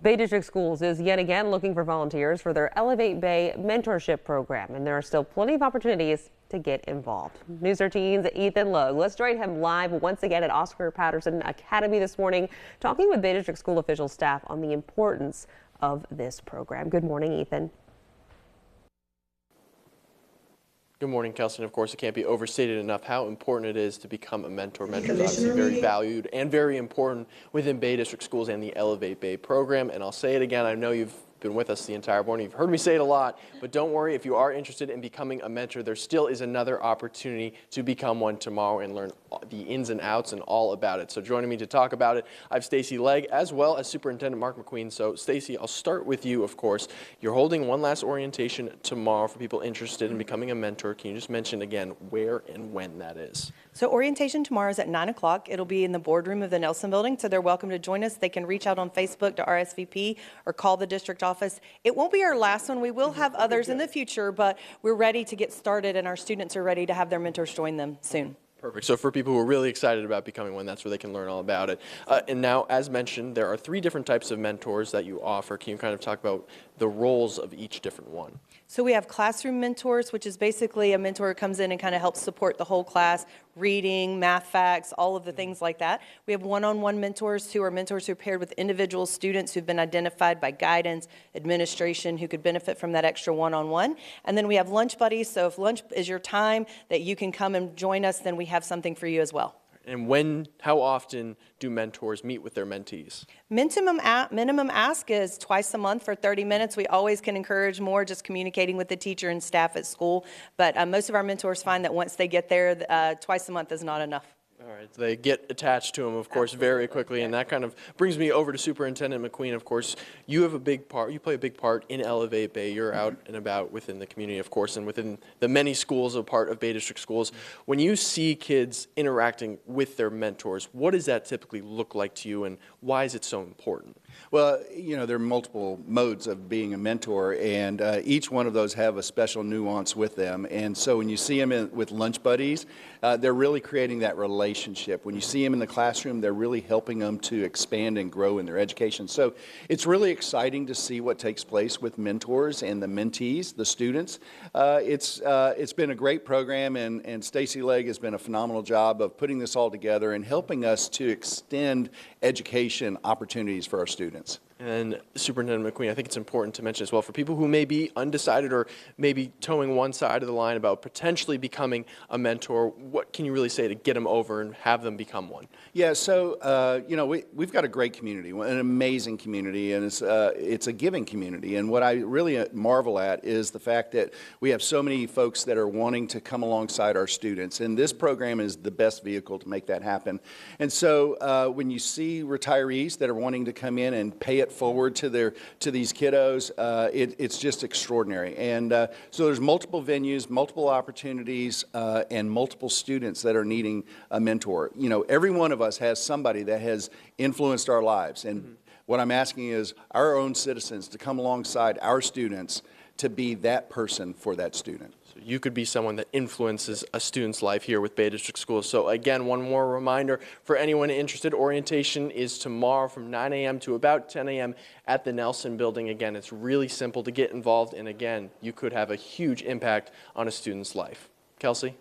Bay District Schools is yet again looking for volunteers for their Elevate Bay mentorship program, and there are still plenty of opportunities to get involved. News 13's Ethan Logue. Let's join him live once again at Oscar Patterson Academy this morning, talking with Bay District school official staff on the importance of this program. Good morning, Ethan. Good morning, Kelsey. And of course, it can't be overstated enough how important it is to become a mentor. Mentors are obviously very valued and very important within Bay District Schools and the Elevate Bay program. And I'll say it again, I know you've been with us the entire morning. You've heard me say it a lot, but don't worry, if you are interested in becoming a mentor, there still is another opportunity to become one tomorrow and learn the ins and outs and all about it. So joining me to talk about it, I have Stacy Legg as well as Superintendent Mark McQueen. So Stacy, I'll start with you, of course. You're holding one last orientation tomorrow for people interested in becoming a mentor. Can you just mention again where and when that is? So orientation tomorrow is at 9 o'clock. It'll be in the boardroom of the Nelson Building, so they're welcome to join us. They can reach out on Facebook to RSVP or call the district office. It won't be our last one. We will have others in the future, but we're ready to get started, and our students are ready to have their mentors join them soon. Perfect. So for people who are really excited about becoming one, that's where they can learn all about it. And now, as mentioned, there are 3 different types of mentors that you offer. Can you kind of talk about the roles of each different one? So we have classroom mentors, which is basically a mentor who comes in and kind of helps support the whole class, reading, math facts, all of the things like that. We have one-on-one mentors who are paired with individual students who've been identified by guidance, administration, who could benefit from that extra one-on-one. And then we have lunch buddies. So if lunch is your time that you can come and join us, then we have something for you as well. And how often do mentors meet with their mentees? Minimum ask is twice a month for 30 minutes. We always can encourage more, just communicating with the teacher and staff at school. But most of our mentors find that once they get there, twice a month is not enough. All right, they get attached to them, of course, very quickly, and that kind of brings me over to Superintendent McQueen. Of course, you have a big part. You play a big part in Elevate Bay. You're out and about within the community, of course, and within the many schools, a part of Bay District Schools. When you see kids interacting with their mentors, what does that typically look like to you, and why is it so important? Well, you know, there are multiple modes of being a mentor, and each one of those have a special nuance with them. And so when you see them with lunch buddies, they're really creating that relationship. When you see them in the classroom, they're really helping them to expand and grow in their education. So it's really exciting to see what takes place with mentors and the mentees, the students. It's been a great program, and Stacy Legg has been a phenomenal job of putting this all together and helping us to extend education opportunities for our students. And Superintendent McQueen, I think it's important to mention as well, for people who may be undecided or maybe towing one side of the line about potentially becoming a mentor, what can you really say to get them over and have them become one? Yeah, so, you know, we've got a great community, an amazing community, and it's a giving community. And what I really marvel at is the fact that we have so many folks that are wanting to come alongside our students. And this program is the best vehicle to make that happen. And so when you see retirees that are wanting to come in and pay it forward to these kiddos, it's just extraordinary. And so there's multiple venues, multiple opportunities, and multiple students that are needing a mentor. You know, every one of us has somebody that has influenced our lives, and what I'm asking is our own citizens to come alongside our students to be that person for that student. So you could be someone that influences a student's life here with Bay District Schools. So again, one more reminder for anyone interested, orientation is tomorrow from 9 a.m. to about 10 a.m. at the Nelson Building. Again, it's really simple to get involved, and again, you could have a huge impact on a student's life. Kelsey?